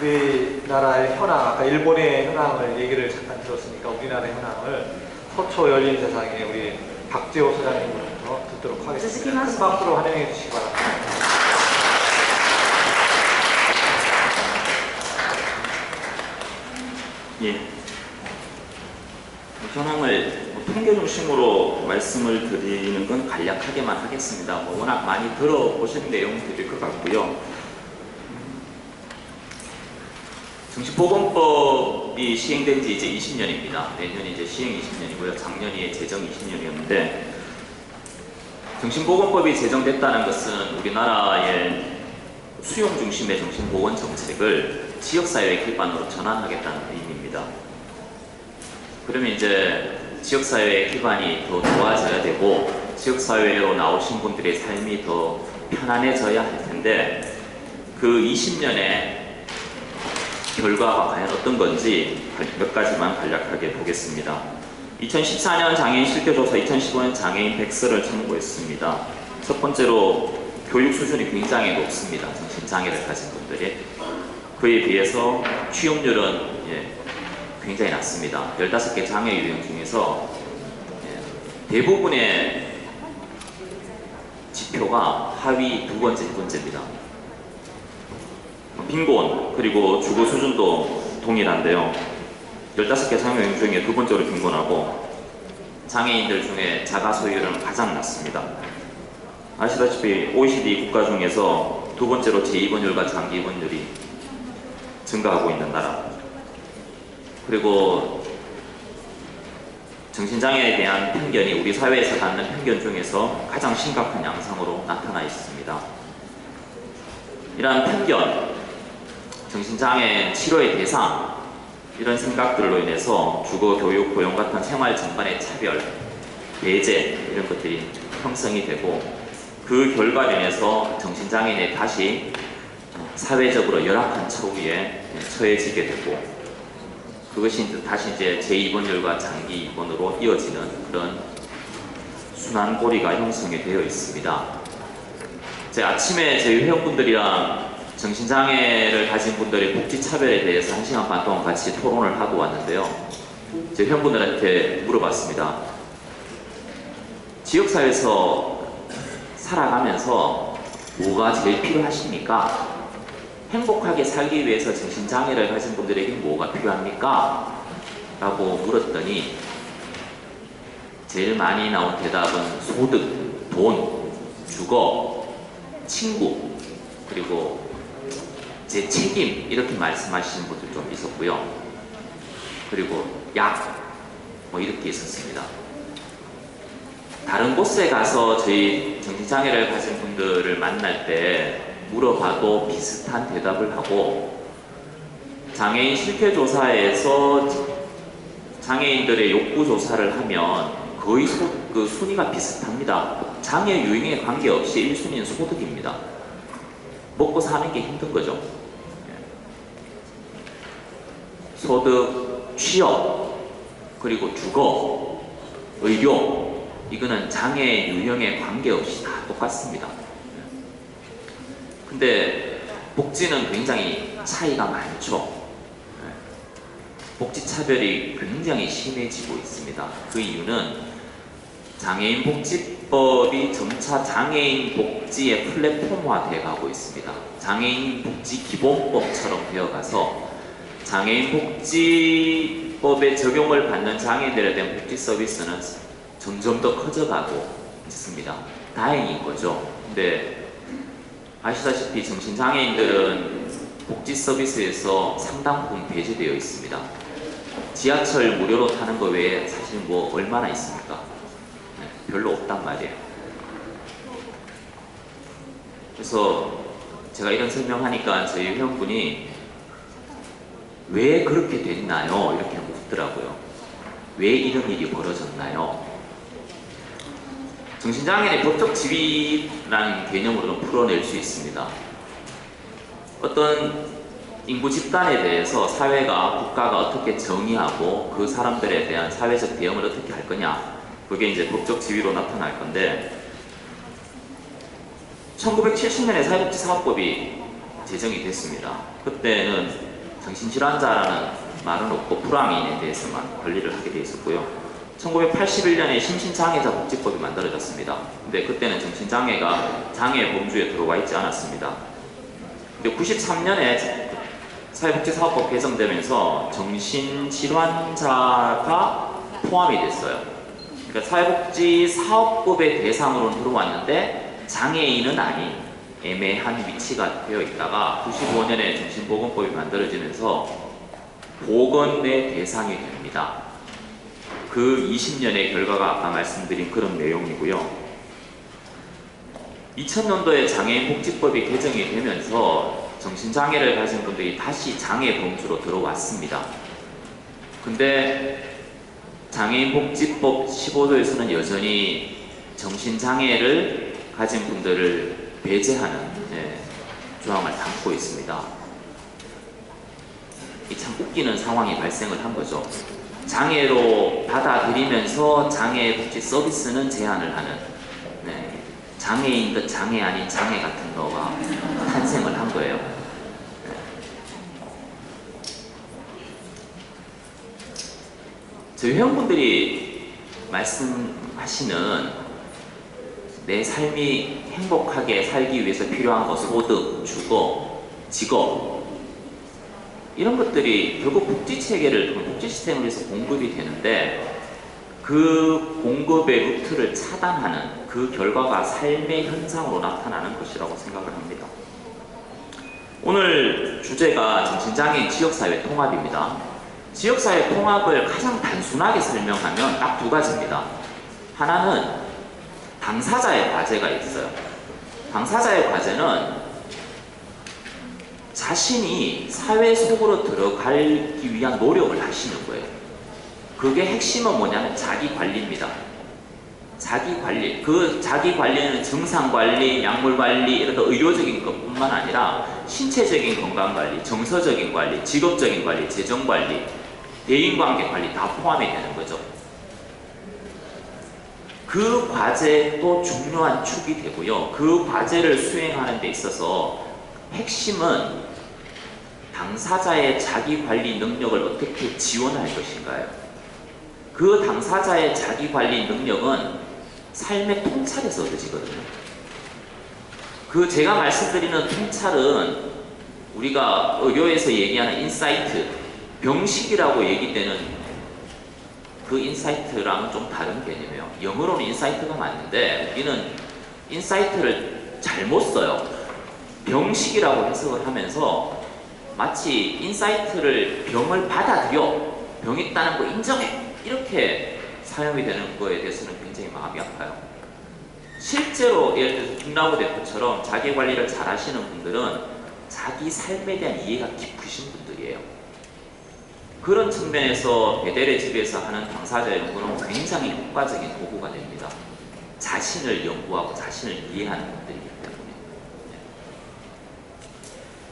우리나라의 현황, 아까 일본의 현황을 얘기를 잠깐 들었으니까 우리나라의 현황을 서초 열린 세상에 우리 박재호 소장님으로부터 듣도록 하겠습니다. 큰 박수로 환영해 주시기 바랍니다. 예. 현황을 통계 중심으로 말씀을 드리는 건 간략하게만 하겠습니다. 워낙 많이 들어보신 내용들일 것 같고요. 정신보건법이 시행된 지 이제 20년입니다. 내년이 이제 시행 20년이고요. 작년이 제정 20년이었는데, 정신보건법이 제정됐다는 것은 우리나라의 수용 중심의 정신보건 정책을 지역사회 기반으로 전환하겠다는 의미입니다. 그러면 이제 지역사회의 기반이 더 좋아져야 되고, 지역사회로 나오신 분들의 삶이 더 편안해져야 할 텐데, 그 20년의 결과가 과연 어떤 건지 몇 가지만 간략하게 보겠습니다. 2014년 장애인 실태조사, 2015년 장애인 100서를 참고했습니다. 첫 번째로 교육 수준이 굉장히 높습니다. 정신장애를 가진 분들이. 그에 비해서 취업률은 굉장히 낮습니다. 15개 장애 유형 중에서 대부분의 지표가 하위 두 번째, 세 번째입니다. 빈곤, 그리고 주거 수준도 동일한데요. 15개 장애 유형 중에 두 번째로 빈곤하고, 장애인들 중에 자가 소유율은 가장 낮습니다. 아시다시피 OECD 국가 중에서 두 번째로 재입원율과 장기 입원율이 증가하고 있는 나라. 그리고 정신장애에 대한 편견이 우리 사회에서 갖는 편견 중에서 가장 심각한 양상으로 나타나 있습니다. 이러한 편견, 정신장애 치료의 대상, 이런 생각들로 인해서 주거, 교육, 고용 같은 생활 전반의 차별, 배제 이런 것들이 형성이 되고, 그 결과로 인해서 정신장애인이 다시 사회적으로 열악한 처우에 처해지게 되고, 그것이 다시 이제 재입원율과 장기 입원으로 이어지는 그런 순환고리가 형성이 되어 있습니다. 제 아침에 저희 회원분들이랑 정신장애를 가진 분들의 복지차별에 대해서 1시간 반 동안 같이 토론을 하고 왔는데요. 제 회원분들한테 물어봤습니다. 지역사회에서 살아가면서 뭐가 제일 필요하십니까? 행복하게 살기 위해서 정신장애를 가진 분들에게 뭐가 필요합니까? 라고 물었더니 제일 많이 나온 대답은 소득, 돈, 주거, 친구, 그리고 제 책임, 이렇게 말씀하시는 분들 좀 있었고요. 그리고 약, 이렇게 있었습니다. 다른 곳에 가서 저희 정신장애를 가진 분들을 만날 때 물어봐도 비슷한 대답을 하고, 장애인 실태조사에서 장애인들의 욕구조사를 하면 거의 그 순위가 비슷합니다. 장애 유형에 관계없이 1순위는 소득입니다. 먹고 사는 게 힘든 거죠. 소득, 취업, 그리고 주거, 의료, 이거는 장애 유형에 관계없이 다 똑같습니다. 근데 복지는 굉장히 차이가 많죠. 복지 차별이 굉장히 심해지고 있습니다. 그 이유는 장애인 복지법이 점차 장애인 복지의 플랫폼화되어 가고 있습니다. 장애인 복지 기본법처럼 되어가서 장애인 복지법의 적용을 받는 장애인들에 대한 복지 서비스는 점점 더 커져가고 있습니다. 다행인 거죠. 근데 아시다시피 정신장애인들은 복지 서비스에서 상당 부분 배제되어 있습니다. 지하철 무료로 타는 거 외에 사실 뭐 얼마나 있습니까? 별로 없단 말이에요. 그래서 제가 이런 설명하니까 저희 회원분이 왜 그렇게 됐나요? 이렇게 묻더라고요. 왜 이런 일이 벌어졌나요? 정신장애의 법적 지위라는 개념으로 풀어낼 수 있습니다. 어떤 인구 집단에 대해서 사회가, 국가가 어떻게 정의하고 그 사람들에 대한 사회적 대응을 어떻게 할 거냐, 그게 이제 법적 지위로 나타날 건데, 1970년에 사회복지사업법이 제정이 됐습니다. 그때는 정신질환자라는 말은 없고 불황인에 대해서만 관리를 하게 되어 있었고요. 1981년에 심신장애자 복지법이 만들어졌습니다. 근데 그때는 정신장애가 장애 범주에 들어와 있지 않았습니다. 근데 93년에 사회복지사업법 개정되면서 정신질환자가 포함이 됐어요. 그러니까 사회복지사업법의 대상으로는 들어왔는데 장애인은 아닌 애매한 위치가 되어 있다가 95년에 정신보건법이 만들어지면서 보건의 대상이 됩니다. 그 20년의 결과가 아까 말씀드린 그런 내용이고요. 2000년도에 장애인 복지법이 개정이 되면서 정신장애를 가진 분들이 다시 장애 범주로 들어왔습니다. 근데 장애인 복지법 15조에서는 여전히 정신장애를 가진 분들을 배제하는 조항을 담고 있습니다. 이 참 웃기는 상황이 발생을 한 거죠. 장애로 받아들이면서 장애복지 서비스는 제한을 하는 장애인 듯 장애 아닌 장애 같은 거가 탄생을 한 거예요. 저희 회원분들이 말씀하시는 내 삶이 행복하게 살기 위해서 필요한 거, 소득, 주거, 직업 이런 것들이 결국 복지체계를, 복지 시스템을 위해서 공급이 되는데 그 공급의 루트를 차단하는 그 결과가 삶의 현상으로 나타나는 것이라고 생각을 합니다. 오늘 주제가 정신장애인 지역사회 통합입니다. 지역사회 통합을 가장 단순하게 설명하면 딱 두 가지입니다. 하나는 당사자의 과제가 있어요. 당사자의 과제는 자신이 사회 속으로 들어가기 위한 노력을 하시는 거예요. 그게 핵심은 뭐냐면 자기관리입니다. 자기관리. 그 자기관리는 증상관리, 약물관리, 이런 의료적인 것뿐만 아니라 신체적인 건강관리, 정서적인 관리, 직업적인 관리, 재정관리, 대인관계 관리 다 포함이 되는 거죠. 그 과제도 중요한 축이 되고요. 그 과제를 수행하는 데 있어서 핵심은 당사자의 자기관리 능력을 어떻게 지원할 것인가요? 그 당사자의 자기관리 능력은 삶의 통찰에서 얻어지거든요. 그 제가 말씀드리는 통찰은 우리가 의료에서 얘기하는 인사이트, 병식이라고 얘기되는 그 인사이트랑은 좀 다른 개념이에요. 영어로는 인사이트가 맞는데 우리는 인사이트를 잘못 써요. 병식이라고 해석을 하면서 마치 인사이트를 병을 받아들여, 병 있다는 거 인정해, 이렇게 사용이 되는 거에 대해서는 굉장히 마음이 아파요. 실제로 예를 들어서 김나무 대표처럼 자기관리를 잘 하시는 분들은 자기 삶에 대한 이해가 깊으신 분들이에요. 그런 측면에서 베델의 집에서 하는 당사자 연구는 굉장히 효과적인 도구가 됩니다. 자신을 연구하고 자신을 이해하는 분들이기 때문에.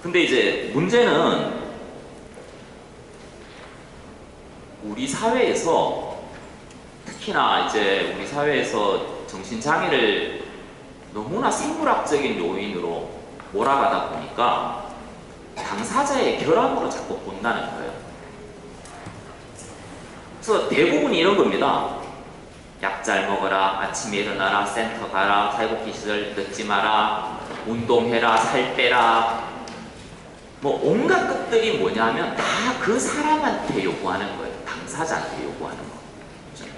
근데 이제 문제는 우리 사회에서 특히나 이제 우리 사회에서 정신장애를 너무나 생물학적인 요인으로 몰아가다 보니까 당사자의 결함으로 자꾸 본다는 거예요. 그래서 대부분이 이런 겁니다. 약 잘 먹어라, 아침에 일어나라, 센터 가라, 사회복지시설 늦지 마라, 운동해라, 살 빼라, 뭐 온갖 것들이 뭐냐면 다 그 사람한테 요구하는 거예요. 당사자한테 요구하는 거. 그렇죠?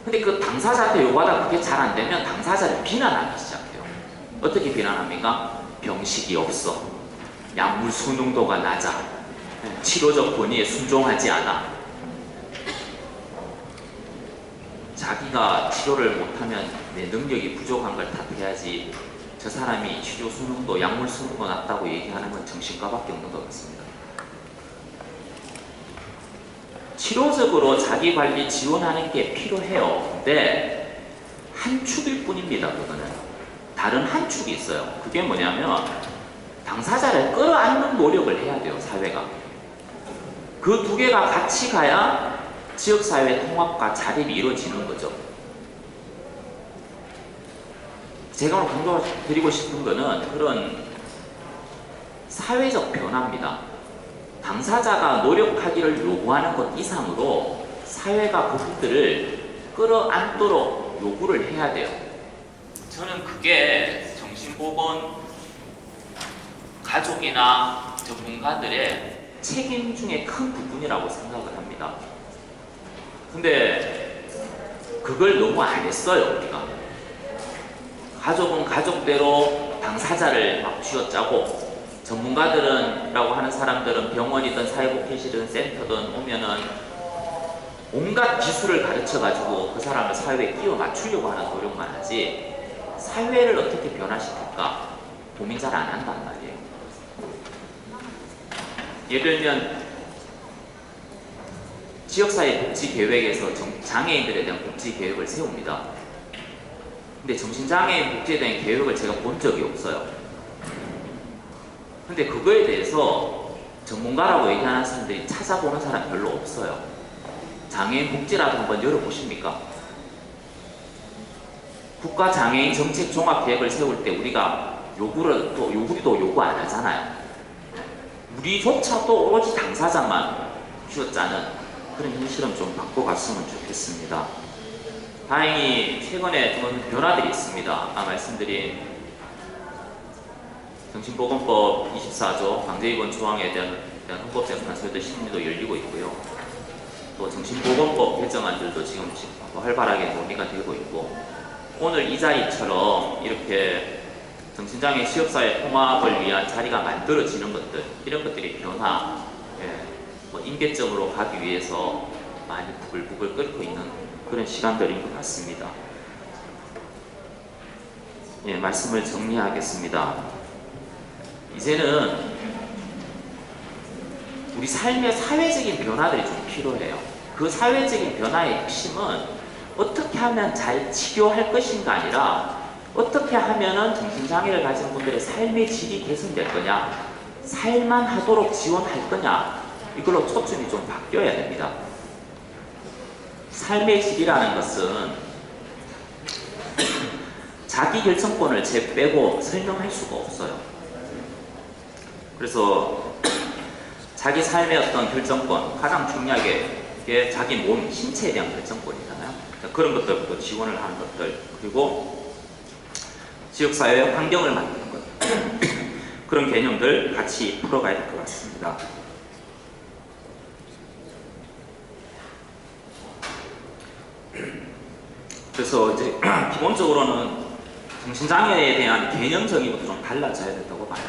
근데 그 당사자한테 요구하다 그게 잘 안 되면 당사자를 비난하기 시작해요. 어떻게 비난합니까? 병식이 없어, 약물 수능도가 낮아, 치료적 권위에 순종하지 않아, 자기가 치료를 못하면 내 능력이 부족한 걸 탓해야지 저 사람이 치료 수능도, 약물 수능도 낮다고 얘기하는 건 정신과밖에 없는 것 같습니다. 치료적으로 자기관리 지원하는 게 필요해요. 근데 한 축일 뿐입니다. 그거는 다른 한 축이 있어요. 그게 뭐냐면 당사자를 끌어안는 노력을 해야 돼요. 사회가. 그 두 개가 같이 가야 지역사회 통합과 자립이 이루어지는 거죠. 제가 오늘 강조드리고 싶은 거는 그런 사회적 변화입니다. 당사자가 노력하기를 요구하는 것 이상으로 사회가 그분들을 끌어안도록 요구를 해야 돼요. 저는 그게 정신보건 가족이나 전문가들의 책임 중에 큰 부분이라고 생각을 합니다. 근데 그걸 너무 안 했어요, 우리가. 가족은 가족대로 당사자를 막 쥐어짜고, 전문가들은라고 하는 사람들은 병원이든 사회복지실이든 센터든 오면은 온갖 기술을 가르쳐가지고 그 사람을 사회에 끼워 맞추려고 하는 노력만 하지, 사회를 어떻게 변화시킬까 고민 잘 안 한단 말이에요. 예를 들면 지역사회 복지계획에서 장애인들에 대한 복지계획을 세웁니다. 근데 정신장애인 복지에 대한 계획을 제가 본 적이 없어요. 근데 그거에 대해서 전문가라고 얘기하는 사람들이 찾아보는 사람 별로 없어요. 장애인 복지라도 한번 열어보십니까? 국가장애인 정책 종합계획을 세울 때 우리가 요구도 요구 안 하잖아요. 우리조차도 오로지 당사자만 쥐어짜는 그런 현실은 좀 바꿔갔으면 좋겠습니다. 다행히 최근에 좀 변화들이 있습니다. 아까 말씀드린 정신보건법 24조 강제입원 조항에 대한 헌법재판 소위도 심리도 열리고 있고요. 또 정신보건법 개정안들도 지금 활발하게 논의가 되고 있고, 오늘 이 자리처럼 이렇게 정신장애 지역사회 통합을 위한 자리가 만들어지는 것들, 이런 것들이 변화, 임계점으로 가기 위해서 많이 부글부글 끓고 있는 그런 시간들인 것 같습니다. 말씀을 정리하겠습니다. 이제는 우리 삶의 사회적인 변화들이 좀 필요해요. 그 사회적인 변화의 핵심은 어떻게 하면 잘 치료할 것인가 아니라 어떻게 하면 정신장애를 가진 분들의 삶의 질이 개선될 거냐, 살만 하도록 지원할 거냐, 이걸로 초점이 좀 바뀌어야 됩니다. 삶의 질이라는 것은 자기 결정권을 빼고 설명할 수가 없어요. 그래서 자기 삶의 어떤 결정권, 가장 중요하게 자기 몸, 신체에 대한 결정권이잖아요. 그런 것들부터 지원을 하는 것들, 그리고 지역사회의 환경을 만드는 것, 그런 개념들 같이 풀어가야 될 것 같습니다. 그래서 이제 기본적으로는 정신장애에 대한 개념 정의부터 좀 달라져야 된다고 봐요.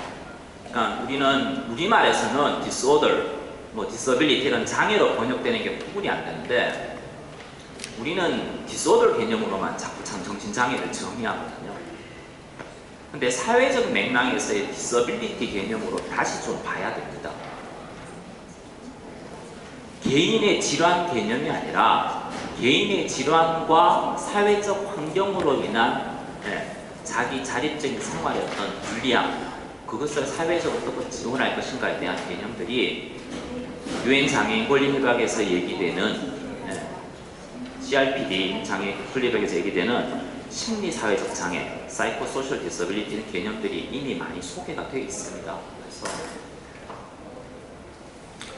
그러니까 우리는 우리말에서는 disorder, disability 이런 장애로 번역되는 게 구분이 안 되는데, 우리는 disorder 개념으로만 자꾸 참 정신장애를 정의하거든요. 근데 사회적 맥락에서의 disability 개념으로 다시 좀 봐야 됩니다. 개인의 질환 개념이 아니라 개인의 질환과 사회적 환경으로 인한 자기 자립적인 생활의 어떤 불리함, 그것을 사회적으로 어떻게 지원할 것인가에 대한 개념들이 유엔 장애인 권리 협약에서 얘기되는 CRPD 장애인 권리 협약에서 얘기되는 심리사회적 장애, Psychosocial Disability 개념들이 이미 많이 소개가 되어 있습니다. 그래서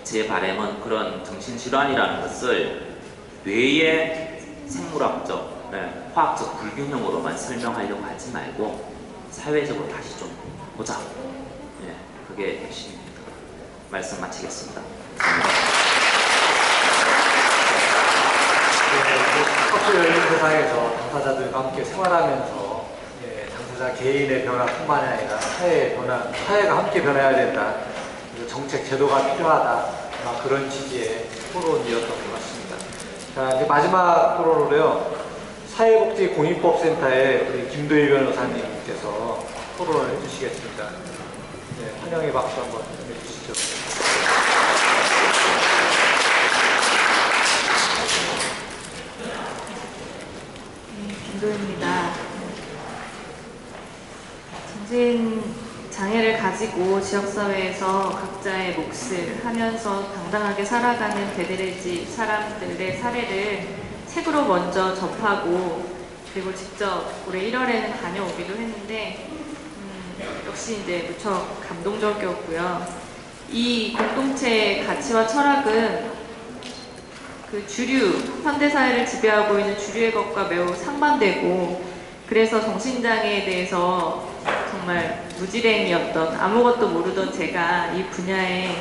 제 바람은 그런 정신질환이라는 것을 뇌의 생물학적, 화학적 불균형으로만 설명하려고 하지 말고 사회적으로 다시 좀 보자. 그게 핵심입니다. 말씀 마치겠습니다. 컵스 열린 세상에서 당사자들과 함께 생활하면서 당사자 개인의 변화뿐만 아니라 사회가 함께 변해야 된다. 그리고 정책 제도가 필요하다. 그런 취지의 토론이었던 것 같습니다. 자, 이제 마지막 토론으로요. 사회복지공익법센터의 우리 김도희 변호사님께서 토론을 해주시겠습니다. 환영의 박수 한번 해주시죠. 김도희입니다. 정신장애를 가지고 지역사회에서 각자의 몫을 하면서 당당하게 살아가는 베드레지 사람들의 사례를 책으로 먼저 접하고, 그리고 직접 올해 1월에는 다녀오기도 했는데 역시 이제 무척 감동적이었고요. 이 공동체의 가치와 철학은 그 주류, 현대사회를 지배하고 있는 주류의 것과 매우 상반되고, 그래서 정신장애에 대해서 정말 무지랭이였던, 아무것도 모르던 제가 이 분야에서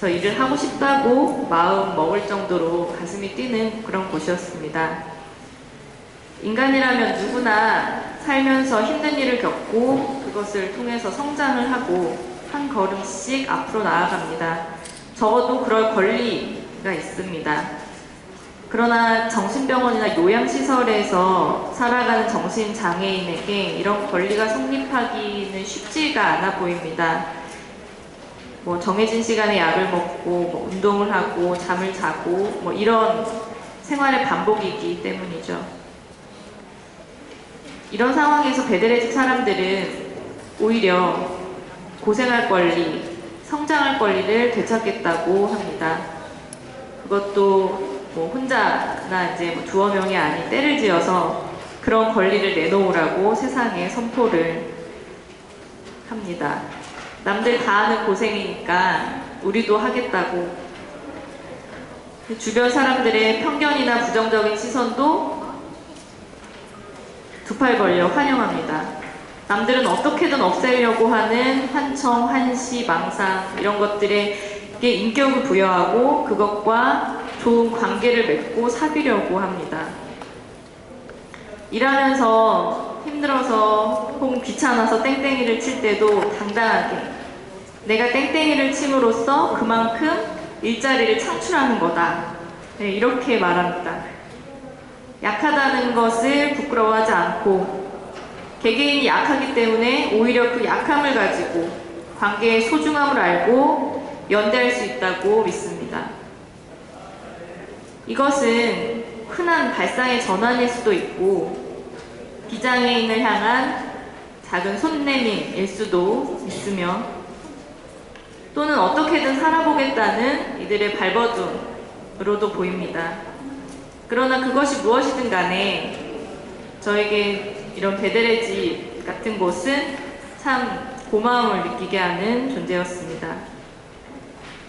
일을 하고 싶다고 마음 먹을 정도로 가슴이 뛰는 그런 곳이었습니다. 인간이라면 누구나 살면서 힘든 일을 겪고 그것을 통해서 성장을 하고 한 걸음씩 앞으로 나아갑니다. 적어도 그럴 권리가 있습니다. 그러나 정신병원이나 요양시설에서 살아가는 정신장애인에게 이런 권리가 성립하기는 쉽지가 않아 보입니다. 뭐 정해진 시간에 약을 먹고 뭐 운동을 하고 잠을 자고 뭐 이런 생활의 반복이기 때문이죠. 이런 상황에서 베드레직 사람들은 오히려 고생할 권리, 성장할 권리를 되찾겠다고 합니다. 그것도 뭐 혼자나 이제 뭐 두어 명이 아닌 때를 지어서 그런 권리를 내놓으라고 세상에 선포를 합니다. 남들 다 하는 고생이니까 우리도 하겠다고. 주변 사람들의 편견이나 부정적인 시선도 두 팔 벌려 환영합니다. 남들은 어떻게든 없애려고 하는 환청, 환시, 망상 이런 것들에게 인격을 부여하고 그것과 좋은 관계를 맺고 사귀려고 합니다. 일하면서 힘들어서 혹은 귀찮아서 땡땡이를 칠 때도 당당하게 내가 땡땡이를 침으로써 그만큼 일자리를 창출하는 거다. 네, 이렇게 말합니다. 약하다는 것을 부끄러워하지 않고 개개인이 약하기 때문에 오히려 그 약함을 가지고 관계의 소중함을 알고 연대할 수 있다고 믿습니다. 이것은 흔한 발상의 전환일 수도 있고 비장애인을 향한 작은 손내밈일 수도 있으며 또는 어떻게든 살아보겠다는 이들의 발버둥으로도 보입니다. 그러나 그것이 무엇이든 간에 저에게 이런 베드레직 같은 곳은 참 고마움을 느끼게 하는 존재였습니다.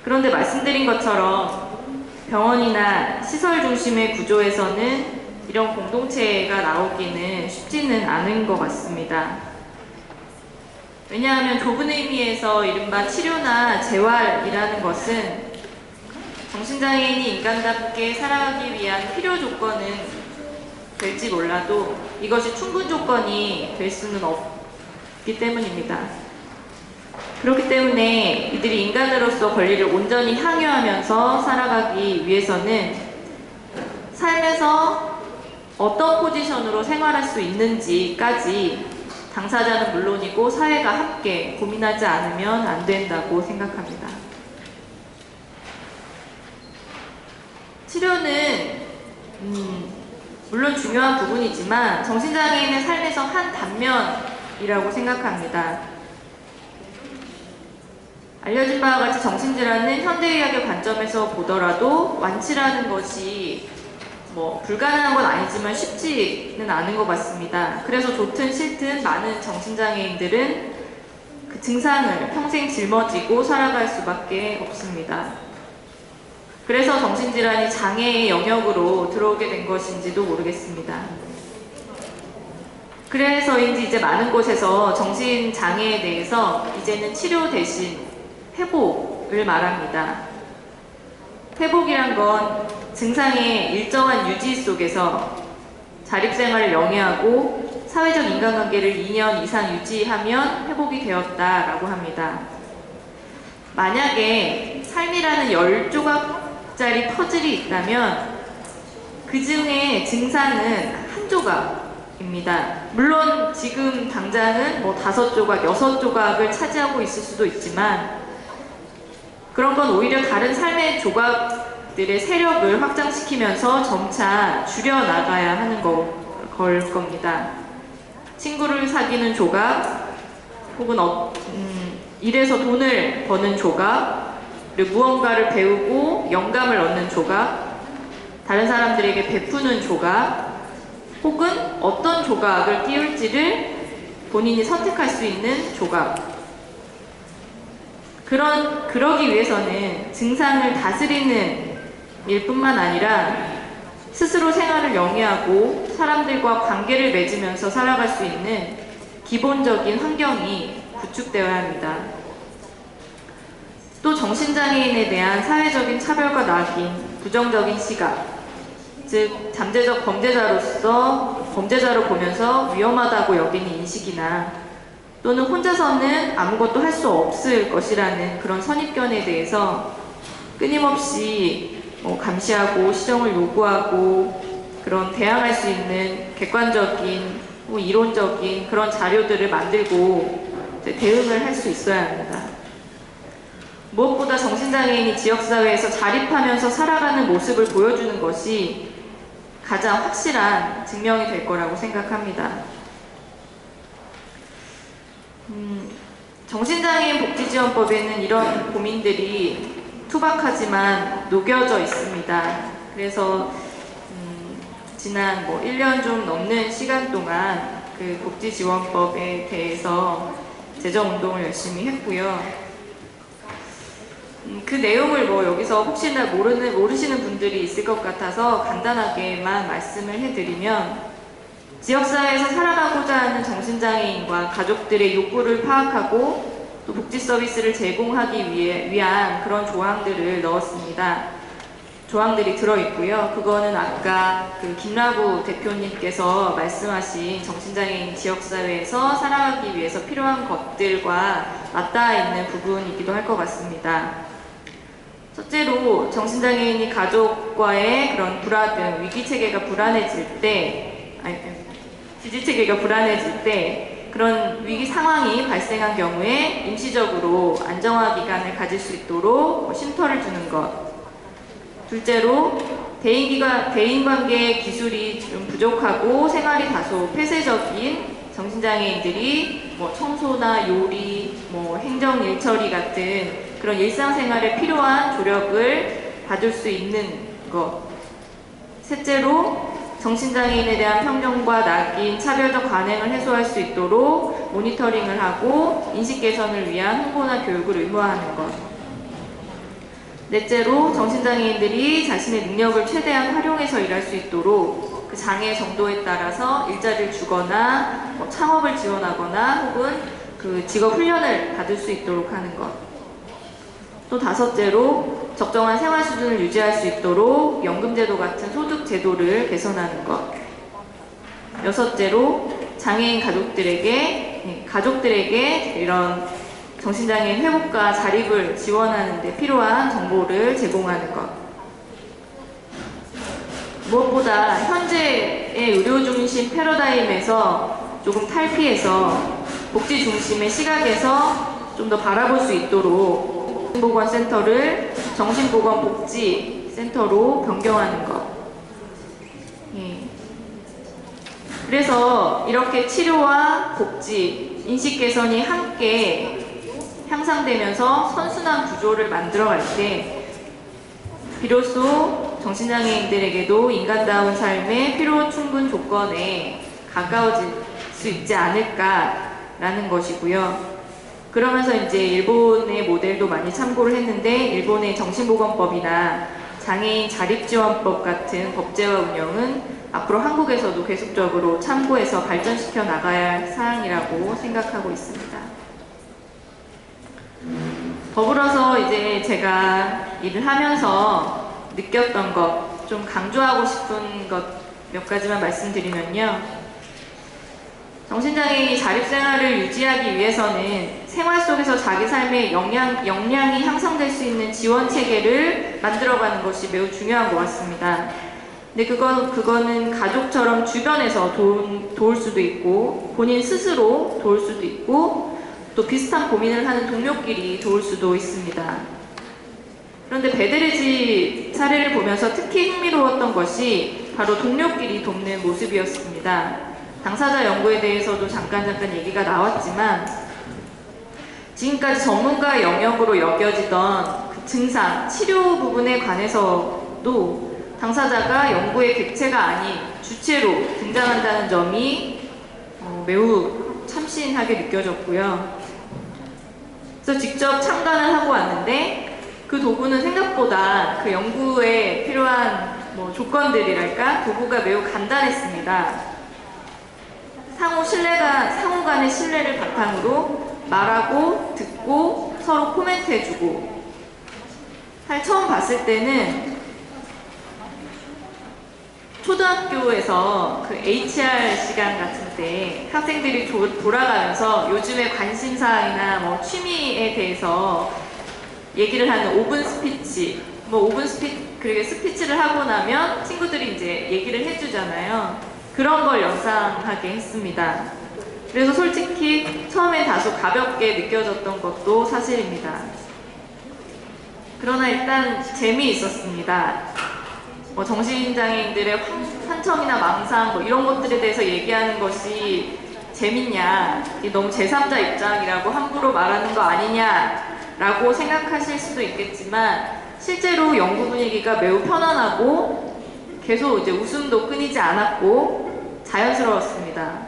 그런데 말씀드린 것처럼 병원이나 시설 중심의 구조에서는 이런 공동체가 나오기는 쉽지는 않은 것 같습니다. 왜냐하면 좁은 의미에서 이른바 치료나 재활이라는 것은 정신장애인이 인간답게 살아가기 위한 필요 조건은 될지 몰라도 이것이 충분 조건이 될 수는 없기 때문입니다. 그렇기 때문에 이들이 인간으로서 권리를 온전히 향유하면서 살아가기 위해서는 삶에서 어떤 포지션으로 생활할 수 있는지까지 당사자는 물론이고 사회가 함께 고민하지 않으면 안 된다고 생각합니다. 치료는 물론 중요한 부분이지만 정신장애인의 삶에서 한 단면이라고 생각합니다. 알려진 바와 같이 정신질환은 현대의학의 관점에서 보더라도 완치라는 것이 뭐 불가능한 건 아니지만 쉽지는 않은 것 같습니다. 그래서 좋든 싫든 많은 정신장애인들은 그 증상을 평생 짊어지고 살아갈 수밖에 없습니다. 그래서 정신질환이 장애의 영역으로 들어오게 된 것인지도 모르겠습니다. 그래서인지 이제 많은 곳에서 정신장애에 대해서 이제는 치료 대신 회복을 말합니다. 회복이란 건 증상의 일정한 유지 속에서 자립생활을 영위하고 사회적 인간관계를 2년 이상 유지하면 회복이 되었다라고 합니다. 만약에 삶이라는 10조각짜리 퍼즐이 있다면 그 중에 증상은 한 조각입니다. 물론 지금 당장은 뭐 5조각, 6조각을 차지하고 있을 수도 있지만 그런 건 오히려 다른 삶의 조각들의 세력을 확장시키면서 점차 줄여나가야 하는 걸 겁니다. 친구를 사귀는 조각, 혹은 일에서 돈을 버는 조각, 그리고 무언가를 배우고 영감을 얻는 조각, 다른 사람들에게 베푸는 조각, 혹은 어떤 조각을 띄울지를 본인이 선택할 수 있는 조각. 그러기 위해서는 증상을 다스리는 일뿐만 아니라 스스로 생활을 영위하고 사람들과 관계를 맺으면서 살아갈 수 있는 기본적인 환경이 구축되어야 합니다. 또 정신장애인에 대한 사회적인 차별과 낙인, 부정적인 시각, 즉 잠재적 범죄자로 보면서 위험하다고 여기는 인식이나 또는 혼자서는 아무것도 할 수 없을 것이라는 그런 선입견에 대해서 끊임없이 감시하고 시정을 요구하고 그런 대항할 수 있는 객관적인 이론적인 그런 자료들을 만들고 대응을 할 수 있어야 합니다. 무엇보다 정신장애인이 지역사회에서 자립하면서 살아가는 모습을 보여주는 것이 가장 확실한 증명이 될 거라고 생각합니다. 정신장애인 복지지원법에는 이런 고민들이 투박하지만 녹여져 있습니다. 그래서 지난 1년 좀 넘는 시간 동안 그 복지지원법에 대해서 제정운동을 열심히 했고요. 그 내용을 여기서 혹시나 모르시는 분들이 있을 것 같아서 간단하게만 말씀을 해드리면 지역사회에서 살아가고자 하는 정신장애인과 가족들의 욕구를 파악하고 또 복지 서비스를 제공하기 위한 그런 조항들을 넣었습니다. 조항들이 들어있고요. 그거는 아까 김라구 대표님께서 말씀하신 정신장애인 지역사회에서 살아가기 위해서 필요한 것들과 맞닿아 있는 부분이기도 할 것 같습니다. 첫째로 정신장애인이 가족과의 그런 위기체계가 불안해질 때 그런 위기 상황이 발생한 경우에 임시적으로 안정화 기간을 가질 수 있도록 쉼터를 주는 것. 둘째로 대인관계 기술이 좀 부족하고 생활이 다소 폐쇄적인 정신장애인들이 청소나 요리, 행정 일처리 같은 그런 일상생활에 필요한 조력을 받을 수 있는 것. 셋째로 정신장애인에 대한 편견과 낙인, 차별적 관행을 해소할 수 있도록 모니터링을 하고 인식 개선을 위한 홍보나 교육을 의무화하는 것. 넷째로 정신장애인들이 자신의 능력을 최대한 활용해서 일할 수 있도록 그 장애 정도에 따라서 일자리를 주거나 창업을 지원하거나 혹은 그 직업 훈련을 받을 수 있도록 하는 것. 또 다섯째로 적정한 생활 수준을 유지할 수 있도록 연금제도 같은 소득 제도를 개선하는 것. 여섯째로 장애인 가족들에게 이런 정신장애인 회복과 자립을 지원하는 데 필요한 정보를 제공하는 것. 무엇보다 현재의 의료중심 패러다임에서 조금 탈피해서 복지 중심의 시각에서 좀 더 바라볼 수 있도록 정신보건센터를 정신보건복지센터로 변경하는 것. 그래서 이렇게 치료와 복지, 인식 개선이 함께 향상되면서 선순환 구조를 만들어갈 때 비로소 정신장애인들에게도 인간다운 삶의 필요 충분 조건에 가까워질 수 있지 않을까라는 것이고요. 그러면서 이제 일본의 모델도 많이 참고를 했는데 일본의 정신보건법이나 장애인 자립지원법 같은 법제화 운영은 앞으로 한국에서도 계속적으로 참고해서 발전시켜 나가야 할 사항이라고 생각하고 있습니다. 더불어서 이제 제가 일을 하면서 느꼈던 것, 좀 강조하고 싶은 것 몇 가지만 말씀드리면요. 정신장애인이 자립생활을 유지하기 위해서는 생활 속에서 자기 삶의 역량이 향상될 수 있는 지원체계를 만들어가는 것이 매우 중요한 것 같습니다. 근데 그거는 가족처럼 주변에서 도울 수도 있고 본인 스스로 도울 수도 있고 또 비슷한 고민을 하는 동료끼리 도울 수도 있습니다. 그런데 베드레지 사례를 보면서 특히 흥미로웠던 것이 바로 동료끼리 돕는 모습이었습니다. 당사자 연구에 대해서도 잠깐 얘기가 나왔지만 지금까지 전문가의 영역으로 여겨지던 그 증상, 치료 부분에 관해서도 당사자가 연구의 객체가 아닌 주체로 등장한다는 점이 매우 참신하게 느껴졌고요. 그래서 직접 참관을 하고 왔는데 그 도구는 생각보다 그 연구에 필요한 조건들이랄까 도구가 매우 간단했습니다. 상호 간의 신뢰를 바탕으로 말하고 듣고 서로 코멘트해주고 처음 봤을 때는 초등학교에서 그 HR 시간 같은 때 학생들이 돌아가면서 요즘의 관심사항이나 취미에 대해서 얘기를 하는 5분 스피치, 그리고 스피치를 하고 나면 친구들이 이제 얘기를 해주잖아요. 그런 걸 연상하게 했습니다. 그래서 솔직히 처음엔 다소 가볍게 느껴졌던 것도 사실입니다. 그러나 일단 재미있었습니다. 정신장애인들의 환청이나 망상 이런 것들에 대해서 얘기하는 것이 재밌냐, 너무 제3자 입장이라고 함부로 말하는 거 아니냐라고 생각하실 수도 있겠지만 실제로 연구 분위기가 매우 편안하고 계속 이제 웃음도 끊이지 않았고 자연스러웠습니다.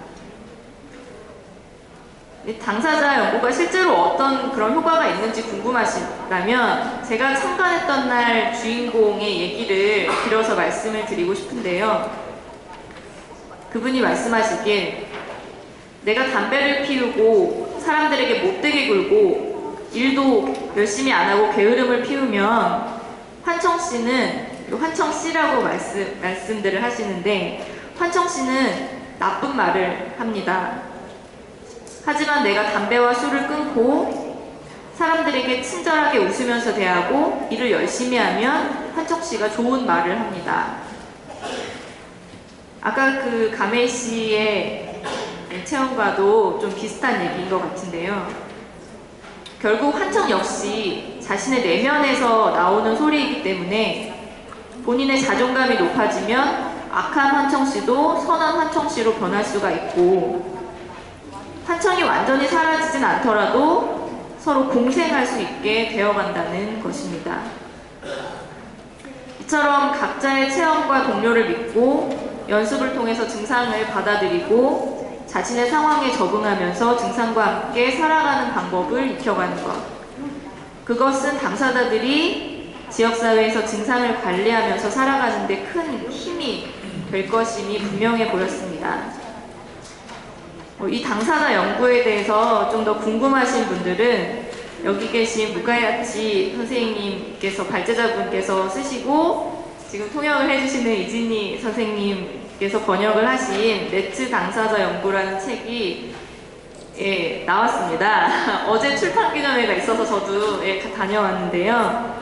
당사자 연구가 실제로 어떤 그런 효과가 있는지 궁금하시다면 제가 참관했던 날 주인공의 얘기를 들어서 말씀을 드리고 싶은데요. 그분이 말씀하시길 내가 담배를 피우고 사람들에게 못되게 굴고 일도 열심히 안 하고 게으름을 피우면 환청 씨라고 말씀들을 하시는데 환청 씨는 나쁜 말을 합니다. 하지만 내가 담배와 술을 끊고 사람들에게 친절하게 웃으면서 대하고 일을 열심히 하면 환청 씨가 좋은 말을 합니다. 아까 그 가메이 씨의 체험과도 좀 비슷한 얘기인 것 같은데요. 결국 환청 역시 자신의 내면에서 나오는 소리이기 때문에 본인의 자존감이 높아지면 악한 환청 씨도 선한 환청 씨로 변할 수가 있고 환청이 완전히 사라지진 않더라도 서로 공생할 수 있게 되어간다는 것입니다. 이처럼 각자의 체험과 동료를 믿고 연습을 통해서 증상을 받아들이고 자신의 상황에 적응하면서 증상과 함께 살아가는 방법을 익혀가는 것. 그것은 당사자들이 지역사회에서 증상을 관리하면서 살아가는 데 큰 힘이 될 것임이 분명해 보였습니다. 이 당사자 연구에 대해서 좀 더 궁금하신 분들은 여기 계신 무카야치 선생님께서 발제자분께서 쓰시고 지금 통역을 해주시는 이진희 선생님께서 번역을 하신 네츠 당사자 연구라는 책이 나왔습니다. 어제 출판 기념회가 있어서 저도 다녀왔는데요.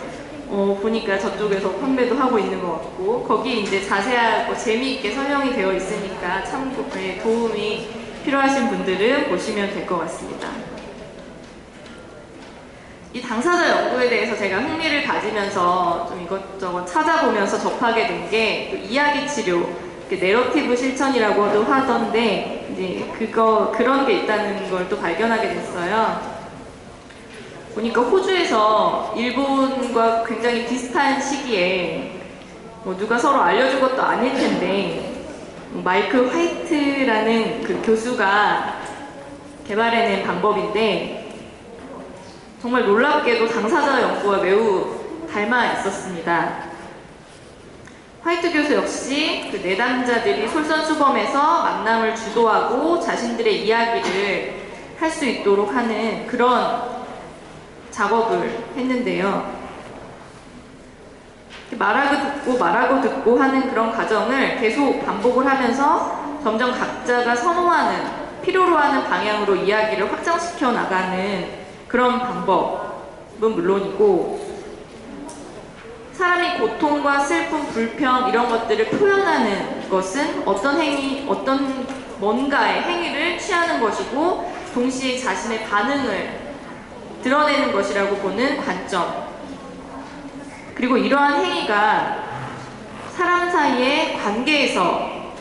보니까 저쪽에서 판매도 하고 있는 것 같고 거기 이제 자세하고 재미있게 설명이 되어 있으니까 참고에 도움이 필요하신 분들은 보시면 될 것 같습니다. 이 당사자 연구에 대해서 제가 흥미를 가지면서 좀 이것저것 찾아보면서 접하게 된 게 이야기 치료, 내러티브 실천이라고도 하던데 이제 그런 게 있다는 걸 또 발견하게 됐어요. 보니까 호주에서 일본과 굉장히 비슷한 시기에 누가 서로 알려준 것도 아닐 텐데 마이클 화이트라는 그 교수가 개발해낸 방법인데 정말 놀랍게도 당사자 연구와 매우 닮아 있었습니다. 화이트 교수 역시 그 내담자들이 솔선수범해서 만남을 주도하고 자신들의 이야기를 할 수 있도록 하는 그런 작업을 했는데요. 말하고 듣고 하는 그런 과정을 계속 반복을 하면서 점점 각자가 선호하는, 필요로 하는 방향으로 이야기를 확장시켜 나가는 그런 방법은 물론이고 사람이 고통과 슬픔, 불평 이런 것들을 표현하는 것은 뭔가의 행위를 취하는 것이고 동시에 자신의 반응을 드러내는 것이라고 보는 관점, 그리고 이러한 행위가 사람 사이의 관계에서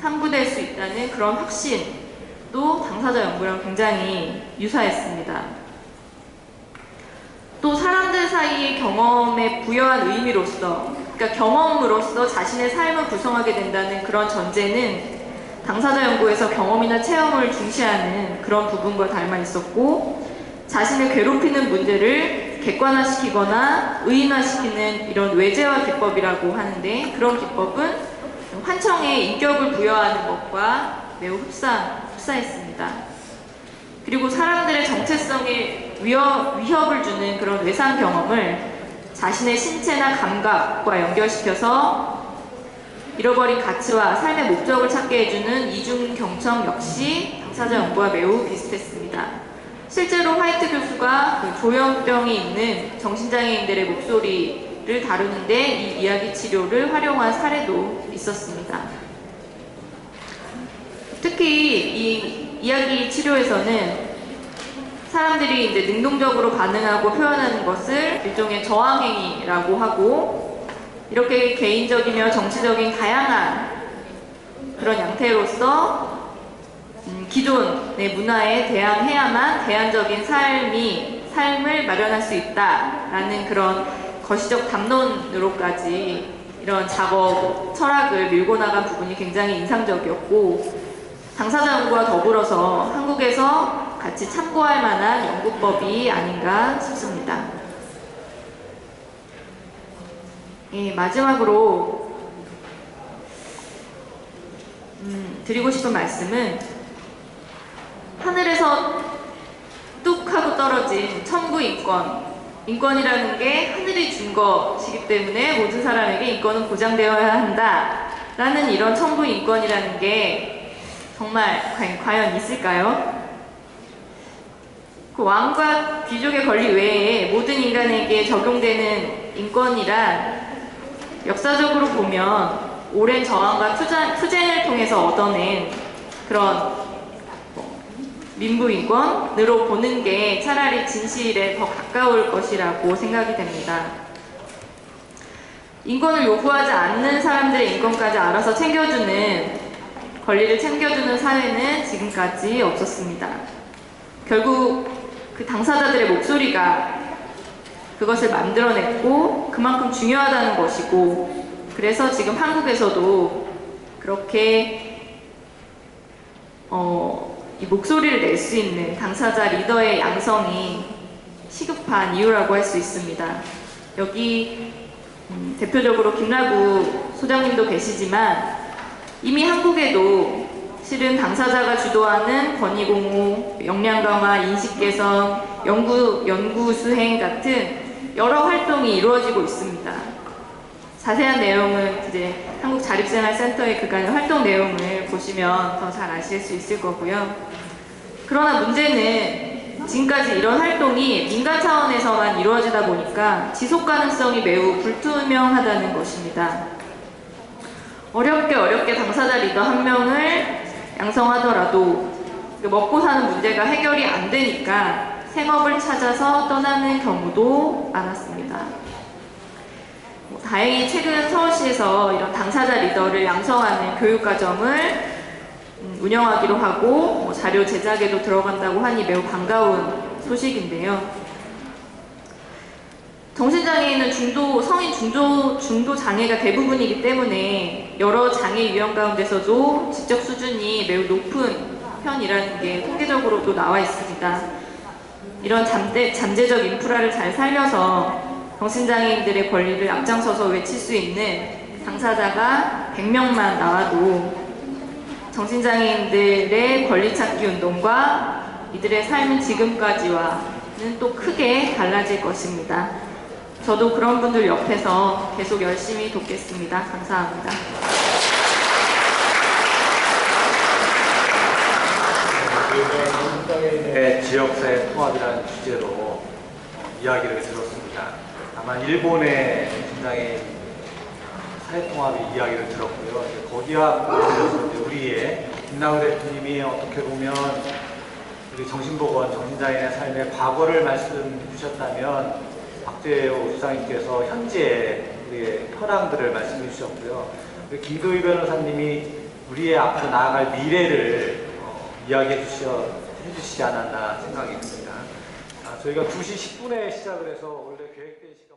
탐구될 수 있다는 그런 확신도 당사자 연구랑 굉장히 유사했습니다. 또 사람들 사이의 경험에 부여한 의미로서, 그러니까 경험으로서 자신의 삶을 구성하게 된다는 그런 전제는 당사자 연구에서 경험이나 체험을 중시하는 그런 부분과 닮아 있었고 자신을 괴롭히는 문제를 객관화시키거나 의인화시키는 이런 외재화 기법이라고 하는데, 그런 기법은 환청에 인격을 부여하는 것과 매우 흡사했습니다. 그리고 사람들의 정체성에 위협을 주는 그런 외상 경험을 자신의 신체나 감각과 연결시켜서 잃어버린 가치와 삶의 목적을 찾게 해주는 이중 경청 역시 당사자 연구와 매우 비슷했습니다. 실제로 화이트 교수가 그 조현병이 있는 정신장애인들의 목소리를 다루는데 이 이야기 치료를 활용한 사례도 있었습니다. 특히 이 이야기 치료에서는 사람들이 이제 능동적으로 반응하고 표현하는 것을 일종의 저항행위라고 하고, 이렇게 개인적이며 정치적인 다양한 그런 양태로서 기존의 문화에 대항해야만 대안적인 삶을 마련할 수 있다라는 그런 거시적 담론으로까지 이런 작업 철학을 밀고 나간 부분이 굉장히 인상적이었고, 당사자 연구와 더불어서 한국에서 같이 참고할 만한 연구법이 아닌가 싶습니다. 마지막으로 드리고 싶은 말씀은, 하늘에서 뚝 하고 떨어진 천부 인권이라는 게 하늘이 준 것이기 때문에 모든 사람에게 인권은 보장되어야 한다라는 이런 천부 인권이라는 게 정말 과연 있을까요? 그 왕과 귀족의 권리 외에 모든 인간에게 적용되는 인권이란 역사적으로 보면 오랜 저항과 투쟁을 통해서 얻어낸 그런 민부인권으로 보는 게 차라리 진실에 더 가까울 것이라고 생각이 됩니다. 인권을 요구하지 않는 사람들의 인권까지 알아서 권리를 챙겨주는 사회는 지금까지 없었습니다. 결국 그 당사자들의 목소리가 그것을 만들어냈고 그만큼 중요하다는 것이고, 그래서 지금 한국에서도 그렇게 이 목소리를 낼 수 있는 당사자 리더의 양성이 시급한 이유라고 할 수 있습니다. 여기 대표적으로 김라구 소장님도 계시지만, 이미 한국에도 실은 당사자가 주도하는 권익공호, 역량 강화, 인식 개선, 연구 수행 같은 여러 활동이 이루어지고 있습니다. 자세한 내용은 이제 한국자립생활센터의 그간의 활동 내용을 보시면 더 잘 아실 수 있을 거고요. 그러나 문제는 지금까지 이런 활동이 민간 차원에서만 이루어지다 보니까 지속 가능성이 매우 불투명하다는 것입니다. 어렵게 당사자 리더 한 명을 양성하더라도 먹고 사는 문제가 해결이 안 되니까 생업을 찾아서 떠나는 경우도 많았습니다. 다행히 최근 서울시에서 이런 당사자 리더를 양성하는 교육과정을 운영하기로 하고 자료 제작에도 들어간다고 하니 매우 반가운 소식인데요. 정신장애인은 성인 중도 장애가 대부분이기 때문에 여러 장애 유형 가운데서도 지적 수준이 매우 높은 편이라는 게 통계적으로도 나와 있습니다. 이런 잠재적 인프라를 잘 살려서 정신장애인들의 권리를 앞장서서 외칠 수 있는 당사자가 100명만 나와도 정신장애인들의 권리 찾기 운동과 이들의 삶은 지금까지와는 또 크게 달라질 것입니다. 저도 그런 분들 옆에서 계속 열심히 돕겠습니다. 감사합니다. 정신장애인의 지역사회 통합이라는 주제로 이야기를 들었습니다. 다만 일본의 정신장애인 사회통합의 이야기를 들었고요. 거기와 관련해서 우리의 김나우 대표님이 어떻게 보면 우리 정신보건 정신장애인의 삶의 과거를 말씀해 주셨다면, 박재호 수장님께서 현재 우리의 현황들을 말씀해 주셨고요. 김도희 변호사님이 우리의 앞으로 나아갈 미래를 이야기해 주시지 않았나 생각이 듭니다. 저희가 2시 10분에 시작을 해서 원래 계획된 시간